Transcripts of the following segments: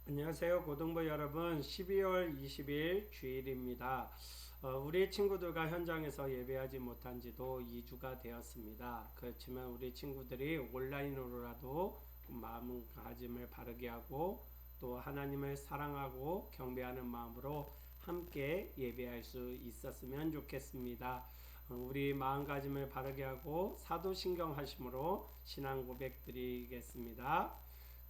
안녕하세요, 고등부 여러분. 12월 20일 주일입니다. 우리 친구들과 현장에서 예배하지 못한 지도 2주가 되었습니다. 그렇지만 우리 친구들이 온라인으로라도 마음가짐을 바르게 하고 또 하나님을 사랑하고 경배하는 마음으로 함께 예배할 수 있었으면 좋겠습니다. 우리 마음가짐을 바르게 하고 사도신경 하심으로 신앙 고백 드리겠습니다.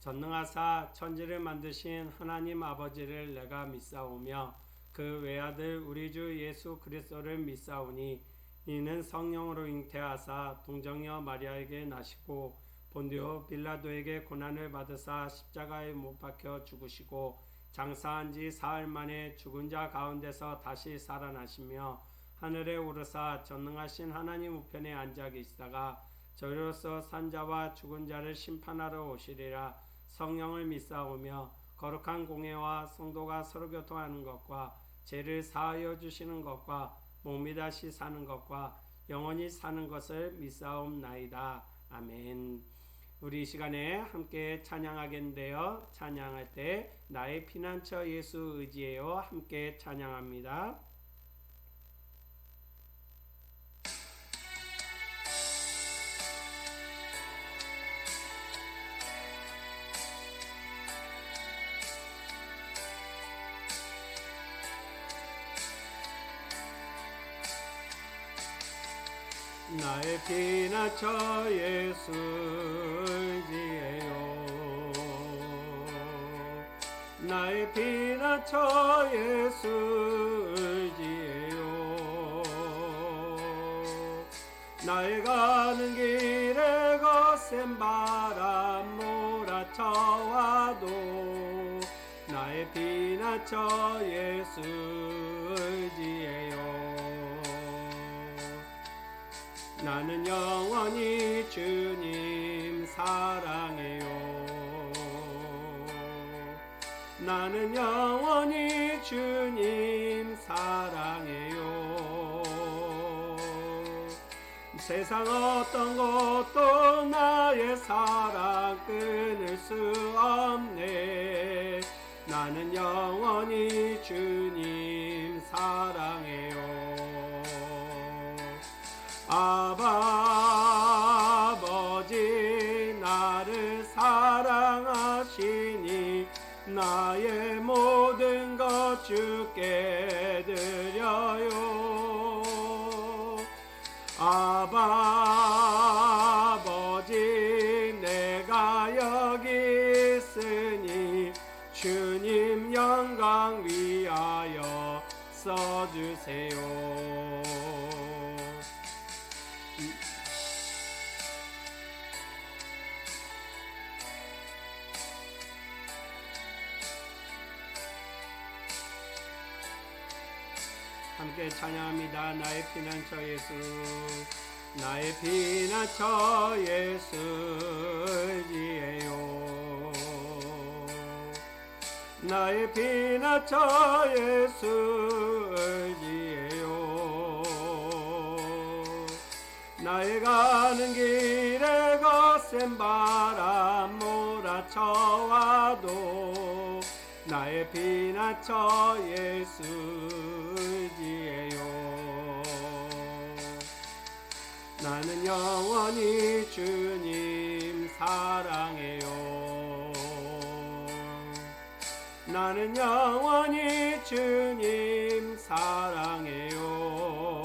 전능하사 천지를 만드신 하나님 아버지를 내가 믿사오며 그 외아들 우리 주 예수 그리스도를 믿사오니 이는 성령으로 잉태하사 동정녀 마리아에게 나시고 본디오 빌라도에게 고난을 받으사 십자가에 못 박혀 죽으시고 장사한 지 사흘 만에 죽은 자 가운데서 다시 살아나시며 하늘에 오르사 전능하신 하나님 우편에 앉아 계시다가 저리로서 산자와 죽은 자를 심판하러 오시리라. 성령을 믿사오며 거룩한 공회와 성도가 서로 교통하는 것과 죄를 사하여 주시는 것과 몸이 다시 사는 것과 영원히 사는 것을 믿사옵나이다. 아멘. 우리 이 시간에 함께 찬양하겠는데요. 찬양할 때 나의 피난처 예수 의지해요. 함께 찬양합니다. 나의 피난처 예수 의지해요. 나의 피난처 예수 의지해요. 나의 가는 길에 거센 바람 몰아쳐와도 나의 피난처 예수 의지해요. 나는 영원히 주님 사랑해요. 나는 영원히 주님 사랑해요. 세상 어떤 것도 나의 사랑 끊을 수 없네. 나는 영원히 주님 사랑해요. 아버지 나를 사랑하시니 나의 모든 것 주께 드려요. 아버지 내가 여기 있으니 주님 영광 위하여 써주세요. 함께 찬양합니다. 나의 피난처 예수, 나의 피난처 예수 의지해요. 나의 피난처 예수 의지해요. 나의 가는 길에 거센 바람 몰아쳐와도 나의 피난처 예수 의지해요. 나는 영원히 주님 사랑해요. 나는 영원히 주님 사랑해요.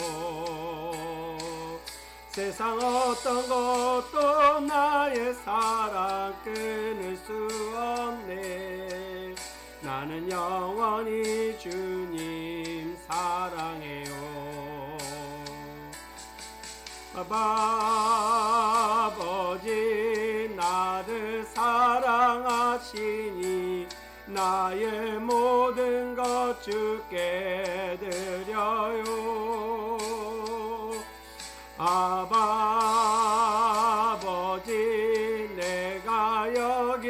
세상 어떤 것도 나의 사랑 끊을 수 없네. 나는 영원히 주님 사랑해요. 아버지 나를 사랑하시니 나의 모든 것 주께 드려요. 아버지 내가 여기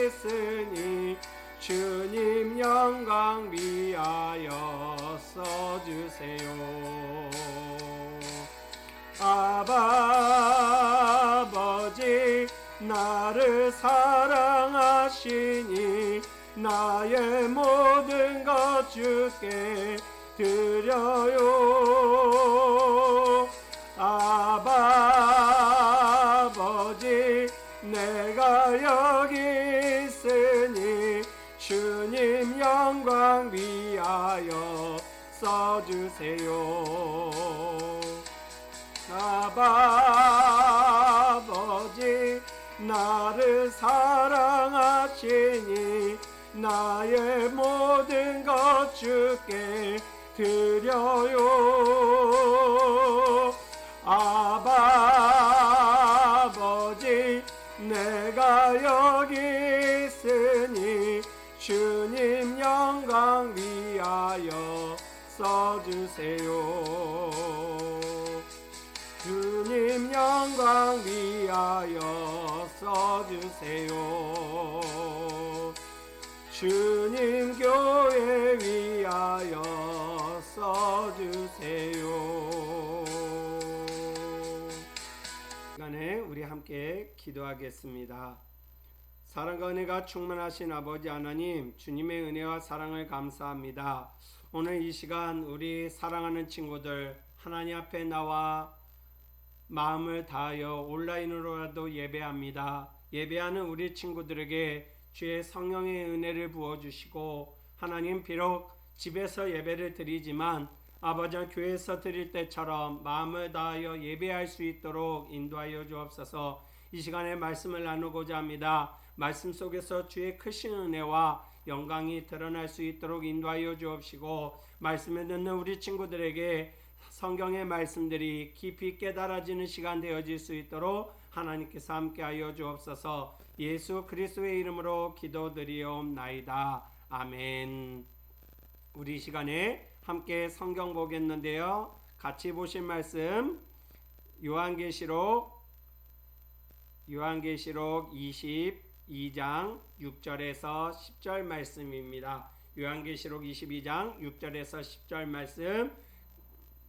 있으니 주님 영광 위하여 써주세요. 아버지 나를 사랑하시니 나의 모든 것 주께 드려요. 아바 아버지 내가 여기 있으니 주님 영광 위하여 써주세요. 아바 아버지 나를 사랑하시니 나의 모든 것 주께 드려요. 아바 아버지 내가 여기 있으니 주님 영광 위하여 써주세요. 주님 영광 위하여 써주세요. 주님 교회 위하여 써주세요. 시간에 우리 함께 기도하겠습니다. 사랑과 은혜가 충만하신 아버지 하나님, 주님의 은혜와 사랑을 감사합니다. 오늘 이 시간 우리 사랑하는 친구들 하나님 앞에 나와 마음을 다하여 온라인으로라도 예배합니다. 예배하는 우리 친구들에게 주의 성령의 은혜를 부어주시고, 하나님 비록 집에서 예배를 드리지만 아버지 교회에서 드릴 때처럼 마음을 다하여 예배할 수 있도록 인도하여 주옵소서. 이 시간에 말씀을 나누고자 합니다. 말씀 속에서 주의 크신 은혜와 영광이 드러날 수 있도록 인도하여 주옵시고, 말씀을 듣는 우리 친구들에게 성경의 말씀들이 깊이 깨달아지는 시간 되어질 수 있도록 하나님께서 함께하여 주옵소서. 예수 그리스도의 이름으로 기도드리옵나이다. 아멘. 우리 시간에 함께 성경 보겠는데요. 같이 보실 말씀 요한계시록 22장 6절에서 10절 말씀입니다. 요한계시록 22장 6절에서 10절 말씀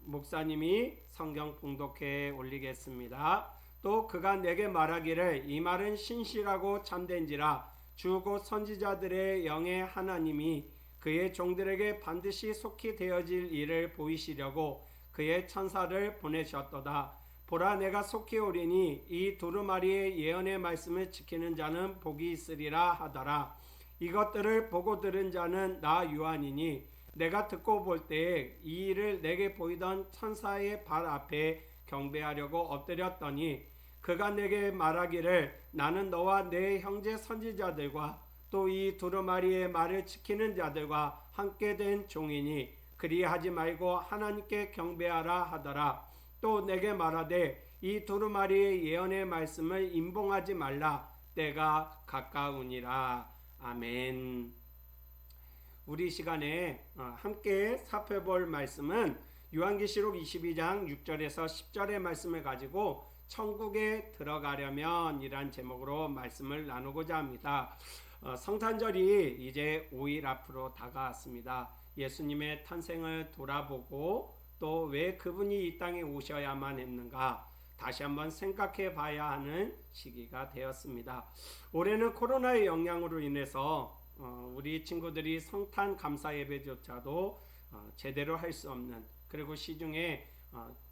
목사님이 성경 봉독해 올리겠습니다. 또 그가 내게 말하기를 이 말은 신실하고 참된지라 주 곧 선지자들의 영의 하나님이 그의 종들에게 반드시 속히 되어질 일을 보이시려고 그의 천사를 보내셨도다. 보라 내가 속히 오리니 이 두루마리의 예언의 말씀을 지키는 자는 복이 있으리라 하더라. 이것들을 보고 들은 자는 나 요한이니 내가 듣고 볼 때에 이 일을 내게 보이던 천사의 발 앞에 경배하려고 엎드렸더니 그가 내게 말하기를 나는 너와 내 형제 선지자들과 또 이 두루마리의 말을 지키는 자들과 함께 된 종이니 그리하지 말고 하나님께 경배하라 하더라. 또 내게 말하되 이 두루마리의 예언의 말씀을 임봉하지 말라. 때가 가까우니라. 아멘. 우리 시간에 함께 살펴볼 말씀은 요한계시록 22장 6절에서 10절의 말씀을 가지고 천국에 들어가려면 이란 제목으로 말씀을 나누고자 합니다. 성탄절이 이제 5일 앞으로 다가왔습니다. 예수님의 탄생을 돌아보고 또 왜 그분이 이 땅에 오셔야만 했는가 다시 한번 생각해 봐야 하는 시기가 되었습니다. 올해는 코로나의 영향으로 인해서 우리 친구들이 성탄 감사 예배조차도 제대로 할 수 없는, 그리고 시중에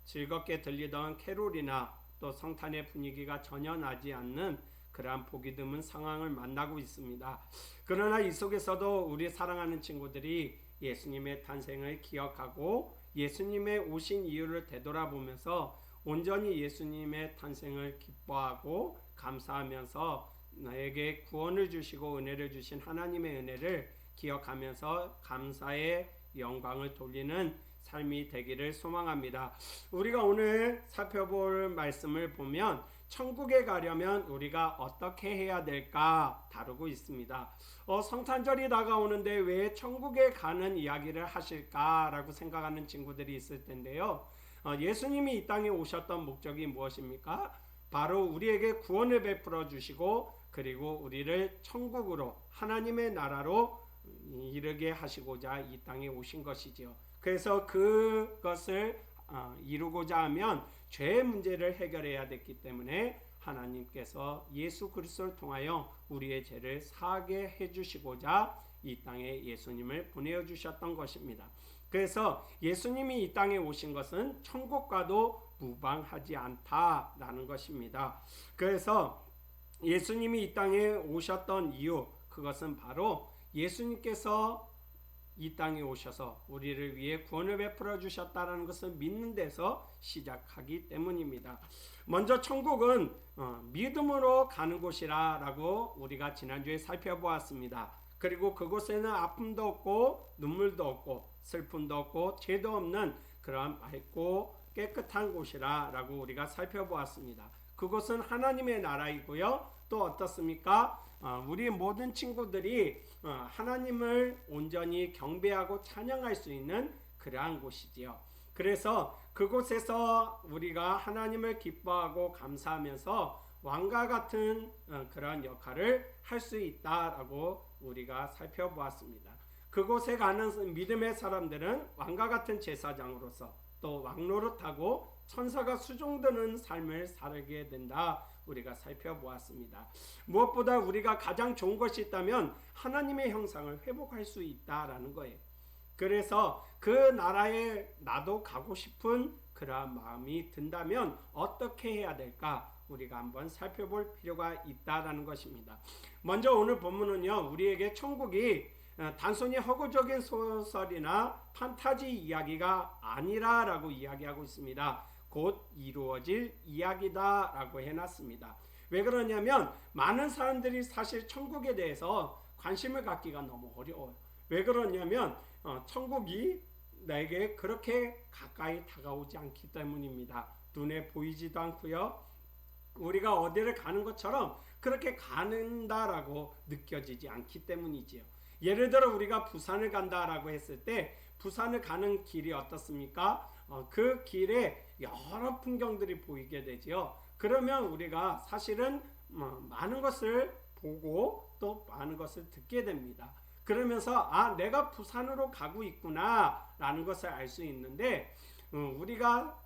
즐겁게 들리던 캐롤이나 또 성탄의 분위기가 전혀 나지 않는 그러한 보기 드문 상황을 만나고 있습니다. 그러나 이 속에서도 우리 사랑하는 친구들이 예수님의 탄생을 기억하고 예수님의 오신 이유를 되돌아보면서 온전히 예수님의 탄생을 기뻐하고 감사하면서 나에게 구원을 주시고 은혜를 주신 하나님의 은혜를 기억하면서 감사의 영광을 돌리는 삶이 되기를 소망합니다. 우리가 오늘 살펴볼 말씀을 보면 천국에 가려면 우리가 어떻게 해야 될까 다루고 있습니다. 성탄절이 다가오는데 왜 천국에 가는 이야기를 하실까라고 생각하는 친구들이 있을 텐데요. 예수님이 이 땅에 오셨던 목적이 무엇입니까? 바로 우리에게 구원을 베풀어 주시고 그리고 우리를 천국으로 하나님의 나라로 이르게 하시고자 이 땅에 오신 것이지요. 그래서 그것을 이루고자 하면 죄의 문제를 해결해야 됐기 때문에 하나님께서 예수 그리스도를 통하여 우리의 죄를 사하게 해주시고자 이 땅에 예수님을 보내어 주셨던 것입니다. 그래서 예수님이 이 땅에 오신 것은 천국과도 무방하지 않다라는 것입니다. 그래서 예수님이 이 땅에 오셨던 이유, 그것은 바로 예수님께서 이 땅에 오셔서 우리를 위해 구원을 베풀어 주셨다는 것을 믿는 데서 시작하기 때문입니다. 먼저 천국은 믿음으로 가는 곳이라고 우리가 지난주에 살펴보았습니다. 그리고 그곳에는 아픔도 없고 눈물도 없고 슬픔도 없고 죄도 없는 그러한 맑고 깨끗한 곳이라고 우리가 살펴보았습니다. 그곳은 하나님의 나라이고요. 또 어떻습니까? 우리 모든 친구들이 하나님을 온전히 경배하고 찬양할 수 있는 그러한 곳이지요. 그래서 그곳에서 우리가 하나님을 기뻐하고 감사하면서 왕과 같은 그러한 역할을 할 수 있다라고 우리가 살펴보았습니다. 그곳에 가는 믿음의 사람들은 왕과 같은 제사장으로서 또 왕노릇하고 천사가 수종드는 삶을 살게 된다 우리가 살펴보았습니다. 무엇보다 우리가 가장 좋은 것이 있다면 하나님의 형상을 회복할 수 있다라는 거예요. 그래서 그 나라에 나도 가고 싶은 그러한 마음이 든다면 어떻게 해야 될까? 우리가 한번 살펴볼 필요가 있다라는 것입니다. 먼저 오늘 본문은요, 우리에게 천국이 단순히 허구적인 소설이나 판타지 이야기가 아니라라고 이야기하고 있습니다. 곧 이루어질 이야기다라고 해놨습니다. 왜 그러냐면 많은 사람들이 사실 천국에 대해서 관심을 갖기가 너무 어려워요. 왜 그러냐면 천국이 나에게 그렇게 가까이 다가오지 않기 때문입니다. 눈에 보이지도 않고요. 우리가 어디를 가는 것처럼 그렇게 가는다라고 느껴지지 않기 때문이지요. 예를 들어 우리가 부산을 간다라고 했을 때 부산을 가는 길이 어떻습니까? 그 길에 여러 풍경들이 보이게 되죠. 그러면 우리가 사실은 많은 것을 보고 또 많은 것을 듣게 됩니다. 그러면서 내가 부산으로 가고 있구나 라는 것을 알 수 있는데 우리가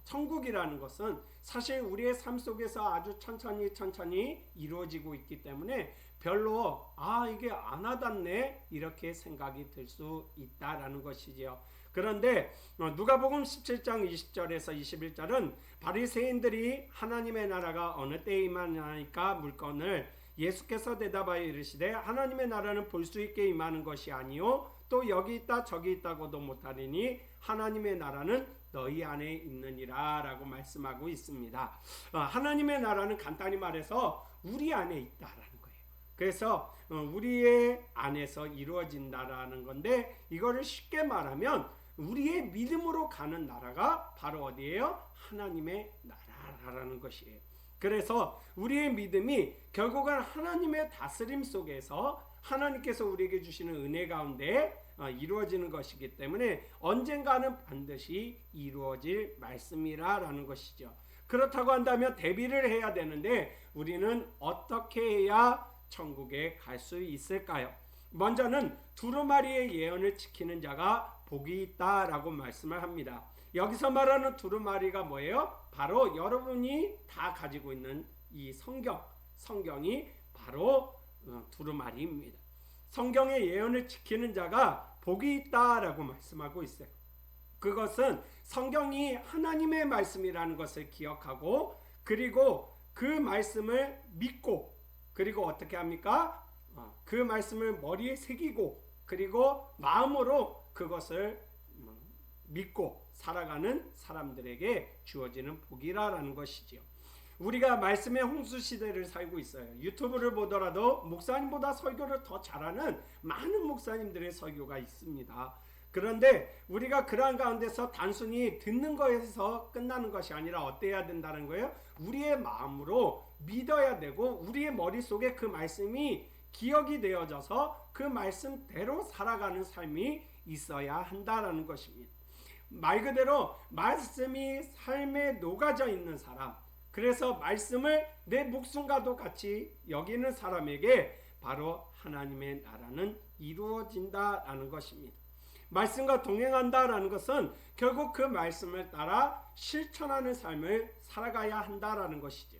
천국이라는 것은 사실 우리의 삶 속에서 아주 천천히 이루어지고 있기 때문에 별로 이게 안 와닿네 이렇게 생각이 들 수 있다라는 것이지요. 그런데 누가복음 17장 20절에서 21절은 바리새인들이 하나님의 나라가 어느 때에 임하나이까 물건을 예수께서 대답하여 이르시되 하나님의 나라는 볼 수 있게 임하는 것이 아니요 또 여기 있다 저기 있다고도 못하리니 하나님의 나라는 너희 안에 있느니라 라고 말씀하고 있습니다. 하나님의 나라는 간단히 말해서 우리 안에 있다라는 거예요. 그래서 우리의 안에서 이루어진다라는 건데 이거를 쉽게 말하면 우리의 믿음으로 가는 나라가 바로 어디예요? 하나님의 나라라는 것이에요. 그래서 우리의 믿음이 결국은 하나님의 다스림 속에서 하나님께서 우리에게 주시는 은혜 가운데 이루어지는 것이기 때문에 언젠가는 반드시 이루어질 말씀이라는 것이죠. 그렇다고 한다면 대비를 해야 되는데 우리는 어떻게 해야 천국에 갈 수 있을까요? 먼저는 두루마리의 예언을 지키는 자가 복이 있다라고 말씀을 합니다. 여기서 말하는 두루마리가 뭐예요? 바로 여러분이 다 가지고 있는 이 성경이 바로 두루마리입니다. 성경의 예언을 지키는 자가 복이 있다라고 말씀하고 있어요. 그것은 성경이 하나님의 말씀이라는 것을 기억하고 그리고 그 말씀을 믿고 그리고 어떻게 합니까? 그 말씀을 머리에 새기고 그리고 마음으로 그것을 믿고 살아가는 사람들에게 주어지는 복이라는 것이지요. 우리가 말씀의 홍수 시대를 살고 있어요. 유튜브를 보더라도 목사님보다 설교를 더 잘하는 많은 목사님들의 설교가 있습니다. 그런데 우리가 그러한 가운데서 단순히 듣는 것에서 끝나는 것이 아니라 어때야 된다는 거예요? 우리의 마음으로 믿어야 되고 우리의 머릿속에 그 말씀이 기억이 되어져서 그 말씀대로 살아가는 삶이 있어야 한다는 것입니다. 말 그대로 말씀이 삶에 녹아져 있는 사람, 그래서 말씀을 내 목숨과도 같이 여기는 사람에게 바로 하나님의 나라는 이루어진다라는 것입니다. 말씀과 동행한다라는 것은 결국 그 말씀을 따라 실천하는 삶을 살아가야 한다라는 것이죠.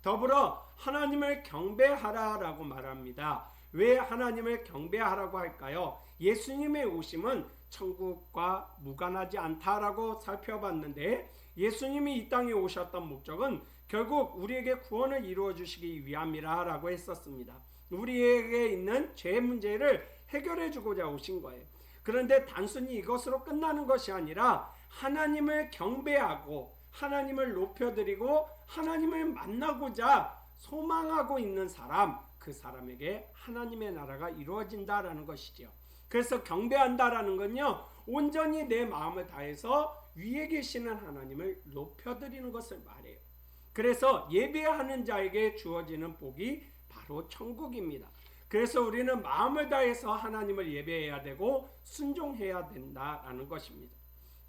더불어 하나님을 경배하라라고 말합니다. 왜 하나님을 경배하라고 할까요? 예수님의 오심은 천국과 무관하지 않다라고 살펴봤는데, 예수님이 이 땅에 오셨던 목적은 결국 우리에게 구원을 이루어 주시기 위함이라고 했었습니다. 우리에게 있는 죄 문제를 해결해 주고자 오신 거예요. 그런데 단순히 이것으로 끝나는 것이 아니라 하나님을 경배하고 하나님을 높여드리고 하나님을 만나고자 소망하고 있는 사람, 그 사람에게 하나님의 나라가 이루어진다라는 것이죠. 그래서 경배한다라는 건요, 온전히 내 마음을 다해서 위에 계시는 하나님을 높여드리는 것을 말해요. 그래서 예배하는 자에게 주어지는 복이 바로 천국입니다. 그래서 우리는 마음을 다해서 하나님을 예배해야 되고 순종해야 된다라는 것입니다.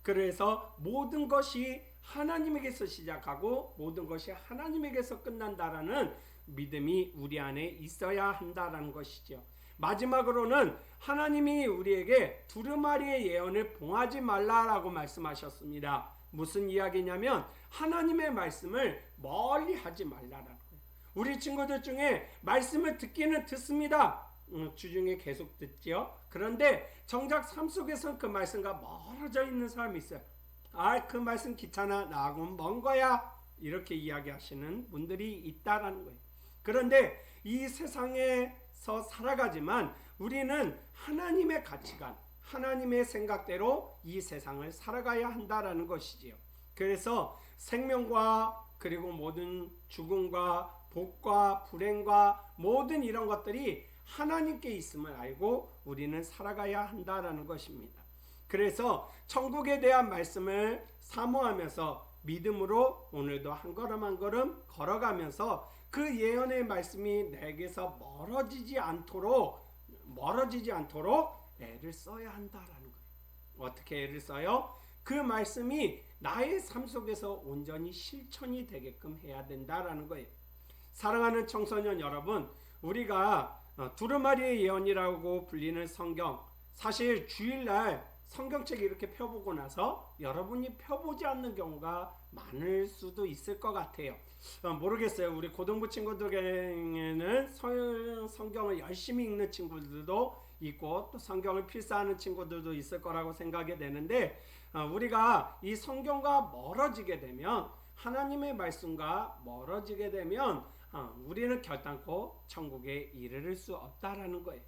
그래서 모든 것이 하나님에게서 시작하고 모든 것이 하나님에게서 끝난다라는 믿음이 우리 안에 있어야 한다라는 것이죠. 마지막으로는 하나님이 우리에게 두루마리의 예언을 봉하지 말라라고 말씀하셨습니다. 무슨 이야기냐면 하나님의 말씀을 멀리 하지 말라라는 거예요. 우리 친구들 중에 말씀을 듣기는 듣습니다. 주중에 계속 듣죠. 그런데 정작 삶 속에서는 그 말씀과 멀어져 있는 사람이 있어요. 그 말씀 귀찮아, 나하고는 먼 거야, 이렇게 이야기하시는 분들이 있다라는 거예요. 그런데 이 세상에서 살아가지만 우리는 하나님의 가치관, 하나님의 생각대로 이 세상을 살아가야 한다라는 것이지요. 그래서 생명과 그리고 모든 죽음과 복과 불행과 모든 이런 것들이 하나님께 있음을 알고 우리는 살아가야 한다라는 것입니다. 그래서 천국에 대한 말씀을 사모하면서 믿음으로 오늘도 한 걸음 한 걸음 걸어가면서 그 예언의 말씀이 내게서 멀어지지 않도록 애를 써야 한다라는 거예요. 어떻게 애를 써요? 그 말씀이 나의 삶 속에서 온전히 실천이 되게끔 해야 된다라는 거예요. 사랑하는 청소년 여러분, 우리가 두루마리의 예언이라고 불리는 성경, 사실 주일날 성경책 이렇게 펴보고 나서 여러분이 펴보지 않는 경우가 많을 수도 있을 것 같아요. 모르겠어요. 우리 고등부 친구들에게는 성경을 열심히 읽는 친구들도 있고 또 성경을 필사하는 친구들도 있을 거라고 생각이 되는데, 우리가 이 성경과 멀어지게 되면, 하나님의 말씀과 멀어지게 되면 우리는 결단코 천국에 이르를 수 없다라는 거예요.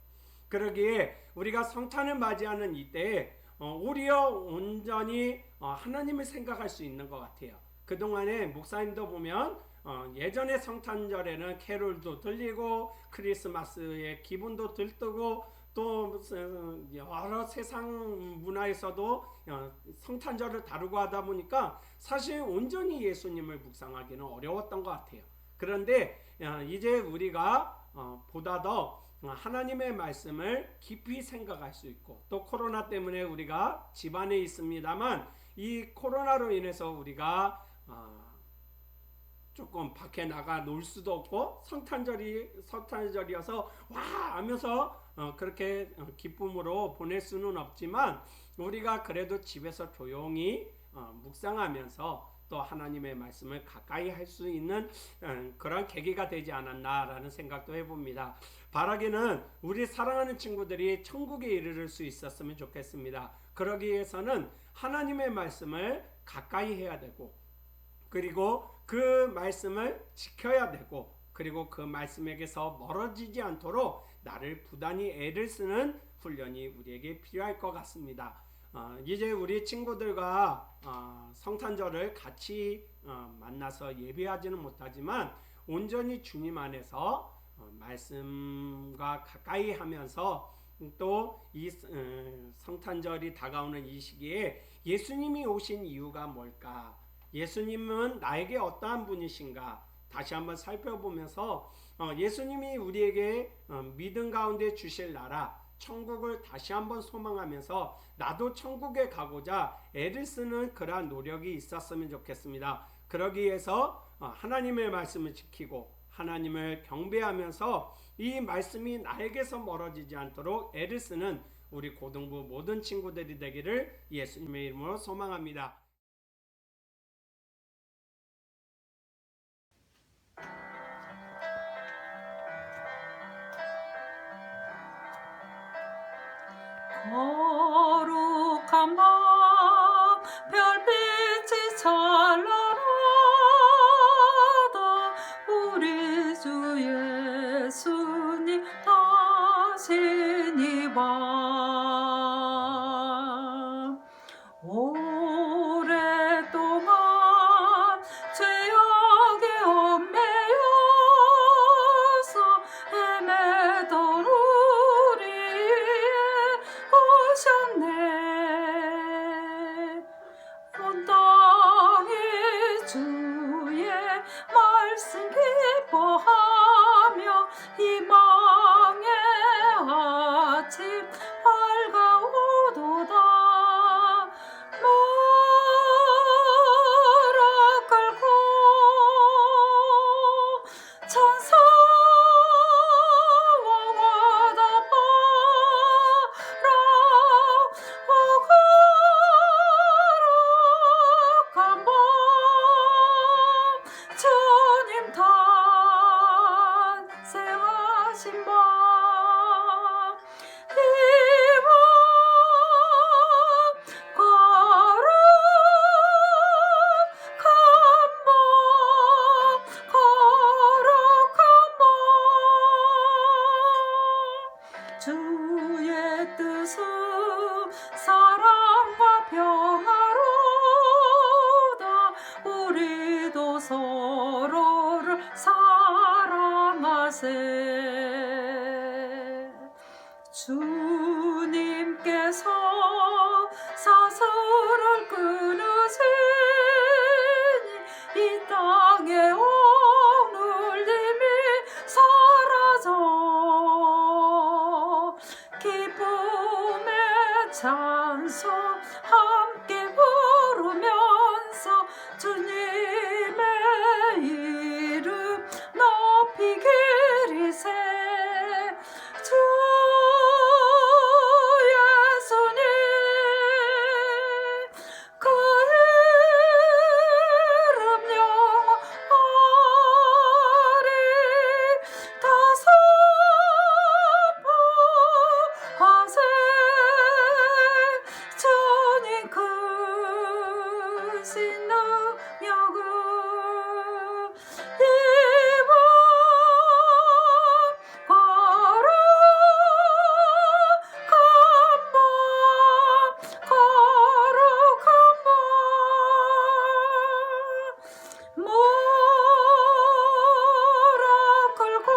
그러기에 우리가 성탄을 맞이하는 이때에 오히려 온전히 하나님을 생각할 수 있는 것 같아요. 그동안에 목사님도 보면 예전에 성탄절에는 캐롤도 들리고 크리스마스의 기분도 들뜨고 또 여러 세상 문화에서도 성탄절을 다루고 하다 보니까 사실 온전히 예수님을 묵상하기는 어려웠던 것 같아요. 그런데 이제 우리가 보다 더 하나님의 말씀을 깊이 생각할 수 있고, 또 코로나 때문에 우리가 집안에 있습니다만 이 코로나로 인해서 우리가 조금 밖에 나가 놀 수도 없고 성탄절이어서 와 하면서 그렇게 기쁨으로 보낼 수는 없지만 우리가 그래도 집에서 조용히 묵상하면서 또 하나님의 말씀을 가까이 할 수 있는 그런 계기가 되지 않았나라는 생각도 해봅니다. 바라기는 우리 사랑하는 친구들이 천국에 이르를 수 있었으면 좋겠습니다. 그러기 위해서는 하나님의 말씀을 가까이 해야 되고, 그리고 그 말씀을 지켜야 되고, 그리고 그 말씀에게서 멀어지지 않도록 나를 부단히 애를 쓰는 훈련이 우리에게 필요할 것 같습니다. 이제 우리 친구들과 성탄절을 같이 만나서 예배하지는 못하지만 온전히 주님 안에서 말씀과 가까이 하면서 또 이 성탄절이 다가오는 이 시기에 예수님이 오신 이유가 뭘까? 예수님은 나에게 어떠한 분이신가? 다시 한번 살펴보면서 예수님이 우리에게 믿음 가운데 주실 나라, 천국을 다시 한번 소망하면서 나도 천국에 가고자 애를 쓰는 그러한 노력이 있었으면 좋겠습니다. 그러기 위해서 하나님의 말씀을 지키고 하나님을 경배하면서 이 말씀이 나에게서 멀어지지 않도록 애를 쓰는 우리 고등부 모든 친구들이 되기를 예수님의 이름으로 소망합니다. 거룩한 밤 별빛이 찬란하다. 우리 주 예수님 다시니 밤 오랫동안 죄악에 얽매여서 헤매던 우리의 오셨네. 온 땅이 주의 말씀 기뻐하며 희망의 아침 밝아오도다. 무릎 꿇고 천사와 와다바라. 오 거룩한 밤 주님 탄생하신 밤 이밤 거룩한 밤 주의 뜻은 사랑과 평화로다. 우리도 서로를 사랑하세. 주님께서 사슬을 끊으시니 이 땅의 억눌림이 사라져 기쁨의 찬송 함께 부르면서 주님의 이름 높이 기리세. 주 예수님 그 이름 영원히 다 선포하세. 주님 크신 능력을 이밤 거룩한 밤 무릎 꿇고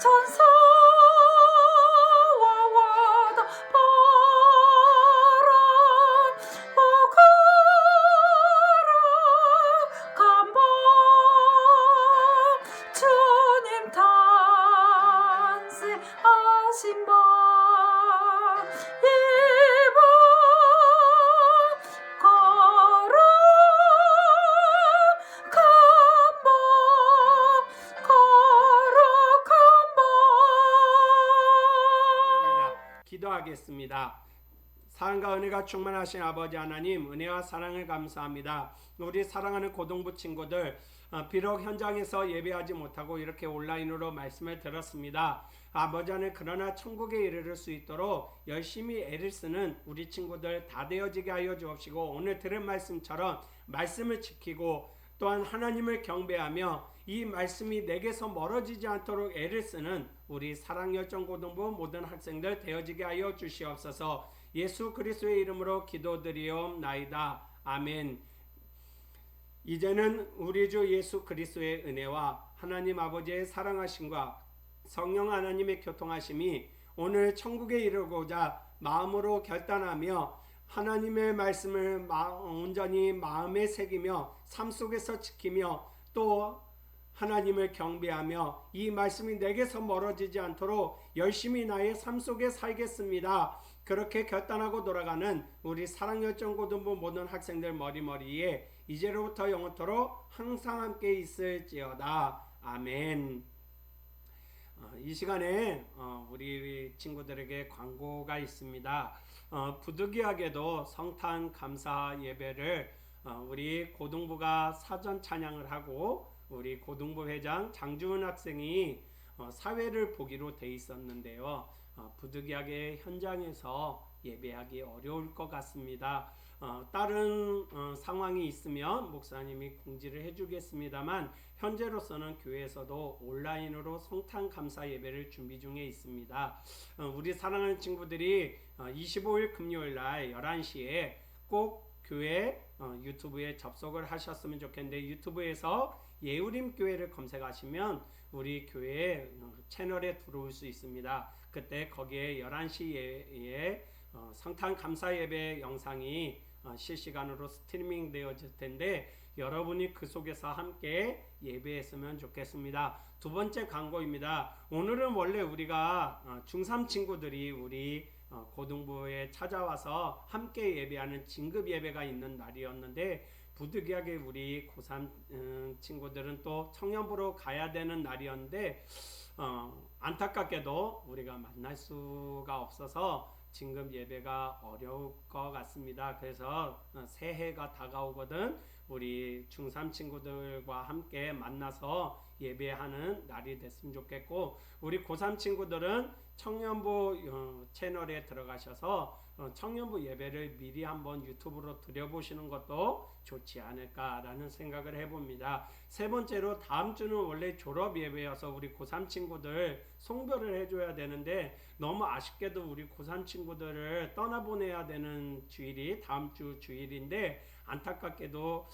천사와 와다바라. 오 거룩한 밤 주님 탄생하신 밤 이밤 거룩한 밤 거룩한 밤 기도하겠습니다. 사랑과 은혜가 충만하신 아버지 하나님, 은혜와 사랑을 감사합니다. 우리 사랑하는 고등부 친구들, 비록 현장에서 예배하지 못하고 이렇게 온라인으로 말씀을 들었습니다. 아버지 하나님, 그러나 천국에 이르를 수 있도록 열심히 애를 쓰는 우리 친구들 다 되어지게 하여 주옵시고, 오늘 들은 말씀처럼 말씀을 지키고 또한 하나님을 경배하며 이 말씀이 내게서 멀어지지 않도록 애를 쓰는 우리 사랑열정고등부 모든 학생들 되어지게 하여 주시옵소서. 예수 그리스도의 이름으로 기도드리옵나이다. 아멘. 이제는 우리 주 예수 그리스도의 은혜와 하나님 아버지의 사랑하심과 성령 하나님의 교통하심이 오늘 천국에 이르고자 마음으로 결단하며 하나님의 말씀을 온전히 마음에 새기며 삶 속에서 지키며 또 하나님을 경배하며 이 말씀이 내게서 멀어지지 않도록 열심히 나의 삶 속에 살겠습니다. 그렇게 결단하고 돌아가는 우리 사랑열정고등부 모든 학생들 머리머리에 이제로부터 영원토록 항상 함께 있을지어다. 아멘. 이 시간에 우리 친구들에게 광고가 있습니다. 부득이하게도 성탄 감사 예배를 우리 고등부가 사전 찬양을 하고 우리 고등부 회장 장주은 학생이 사회를 보기로 돼 있었는데요. 부득이하게 현장에서 예배하기 어려울 것 같습니다. 다른 상황이 있으면 목사님이 공지를 해주겠습니다만 현재로서는 교회에서도 온라인으로 성탄 감사 예배를 준비 중에 있습니다. 우리 사랑하는 친구들이 25일 금요일 날 11시에 꼭 교회 유튜브에 접속을 하셨으면 좋겠는데, 유튜브에서 예우림 교회를 검색하시면 우리 교회 채널에 들어올 수 있습니다. 그때 거기에 11시에 성탄 감사 예배 영상이 실시간으로 스트리밍 되어질 텐데, 여러분이 그 속에서 함께 예배했으면 좋겠습니다. 두 번째 광고입니다. 오늘은 원래 우리가 중3 친구들이 우리 고등부에 찾아와서 함께 예배하는 진급 예배가 있는 날이었는데, 부득이하게 우리 고3 친구들은 또 청년부로 가야 되는 날이었는데 안타깝게도 우리가 만날 수가 없어서 진급 예배가 어려울 것 같습니다. 그래서 새해가 다가오거든 우리 중3 친구들과 함께 만나서 예배하는 날이 됐으면 좋겠고, 우리 고3 친구들은 청년부 채널에 들어가셔서 청년부 예배를 미리 한번 유튜브로 들여보시는 것도 좋지 않을까라는 생각을 해봅니다. 세 번째로, 다음 주는 원래 졸업 예배여서 우리 고3 친구들 송별을 해줘야 되는데, 너무 아쉽게도 우리 고3 친구들을 떠나보내야 되는 주일이 다음 주 주일인데, 안타깝게도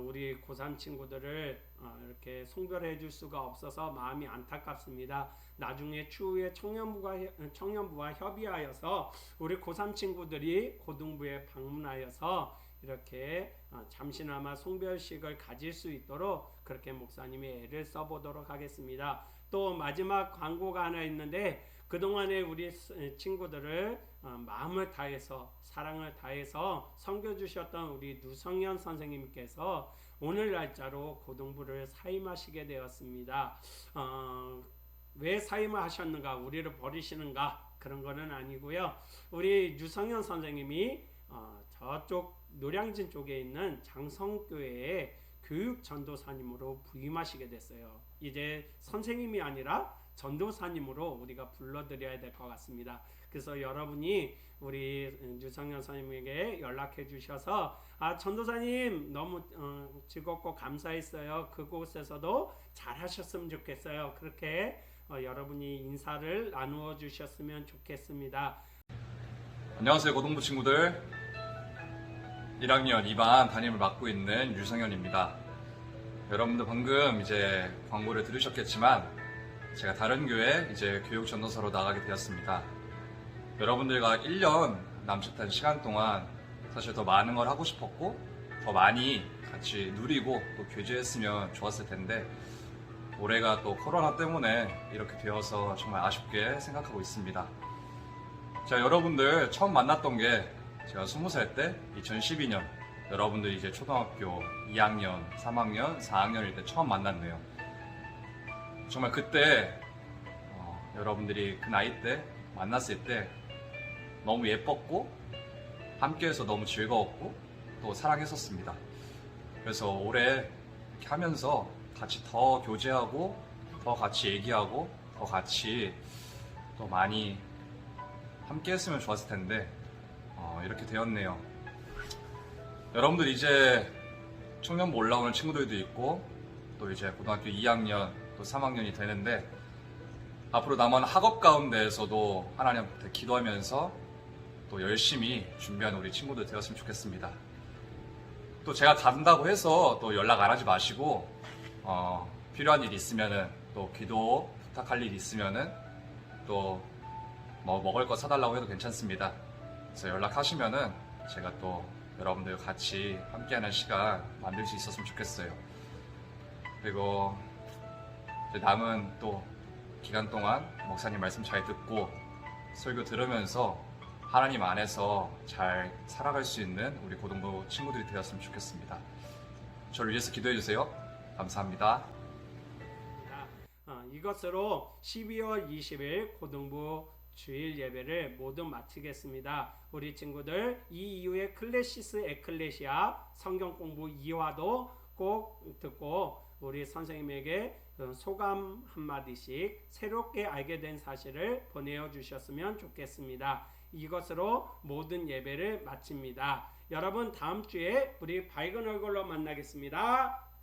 우리 고3 친구들을 이렇게 송별해 줄 수가 없어서 마음이 안타깝습니다. 나중에 추후에 청년부와 협의하여서 우리 고3 친구들이 고등부에 방문하여서 이렇게 잠시나마 송별식을 가질 수 있도록 그렇게 목사님이 애를 써보도록 하겠습니다. 또 마지막 광고가 하나 있는데, 그동안에 우리 친구들을 마음을 다해서 사랑을 다해서 섬겨주셨던 우리 누성현 선생님께서 오늘 날짜로 고등부를 사임하시게 되었습니다. 왜 사임을 하셨는가, 우리를 버리시는가, 그런 거는 아니고요. 우리 유성현 선생님이 저쪽 노량진 쪽에 있는 장성교회에 교육 전도사님으로 부임하시게 됐어요. 이제 선생님이 아니라 전도사님으로 우리가 불러드려야 될 것 같습니다. 그래서 여러분이 우리 유성현 선생님에게 연락해 주셔서 전도사님 너무 즐겁고 감사했어요. 그곳에서도 잘 하셨으면 좋겠어요. 그렇게 여러분이 인사를 나누어 주셨으면 좋겠습니다. 안녕하세요, 고등부 친구들. 1학년 2반 담임을 맡고 있는 유성현입니다. 여러분들 방금 이제 광고를 들으셨겠지만 제가 다른 교회 이제 교육 전도사로 나가게 되었습니다. 여러분들과 1년 남짓한 시간 동안 사실 더 많은 걸 하고 싶었고 더 많이 같이 누리고 또 교제했으면 좋았을 텐데, 올해가 또 코로나 때문에 이렇게 되어서 정말 아쉽게 생각하고 있습니다. 자, 여러분들 처음 만났던 게 제가 20살 때 2012년 여러분들 이제 초등학교 2학년, 3학년, 4학년일 때 처음 만났네요. 정말 그때 여러분들이 그 나이 때 만났을 때 너무 예뻤고 함께해서 너무 즐거웠고 또 사랑했었습니다. 그래서 올해 이렇게 하면서 같이 더 교제하고 더 같이 얘기하고 더 같이 또 많이 함께 했으면 좋았을 텐데 이렇게 되었네요. 여러분들 이제 청년부 올라오는 친구들도 있고 또 이제 고등학교 2학년 또 3학년이 되는데, 앞으로 남은 학업 가운데에서도 하나님한테 기도하면서 또 열심히 준비하는 우리 친구들 되었으면 좋겠습니다. 또 제가 간다고 해서 또 연락 안 하지 마시고 필요한 일 있으면은 또 기도 부탁할 일 있으면은 또 뭐 먹을 거 사달라고 해도 괜찮습니다. 그래서 연락하시면은 제가 또 여러분들 같이 함께하는 시간 만들 수 있었으면 좋겠어요. 그리고 이제 남은 또 기간 동안 목사님 말씀 잘 듣고 설교 들으면서 하나님 안에서 잘 살아갈 수 있는 우리 고등부 친구들이 되었으면 좋겠습니다. 저를 위해서 기도해 주세요. 감사합니다. 이것으로 12월 20일 고등부 주일 예배를 모두 마치겠습니다. 우리 친구들 이 이후에 클래시스 에클레시아 성경 공부 2화도 꼭 듣고 우리 선생님에게 소감 한마디씩 새롭게 알게 된 사실을 보내어 주셨으면 좋겠습니다. 이것으로 모든 예배를 마칩니다. 여러분 다음 주에 우리 밝은 얼굴로 만나겠습니다.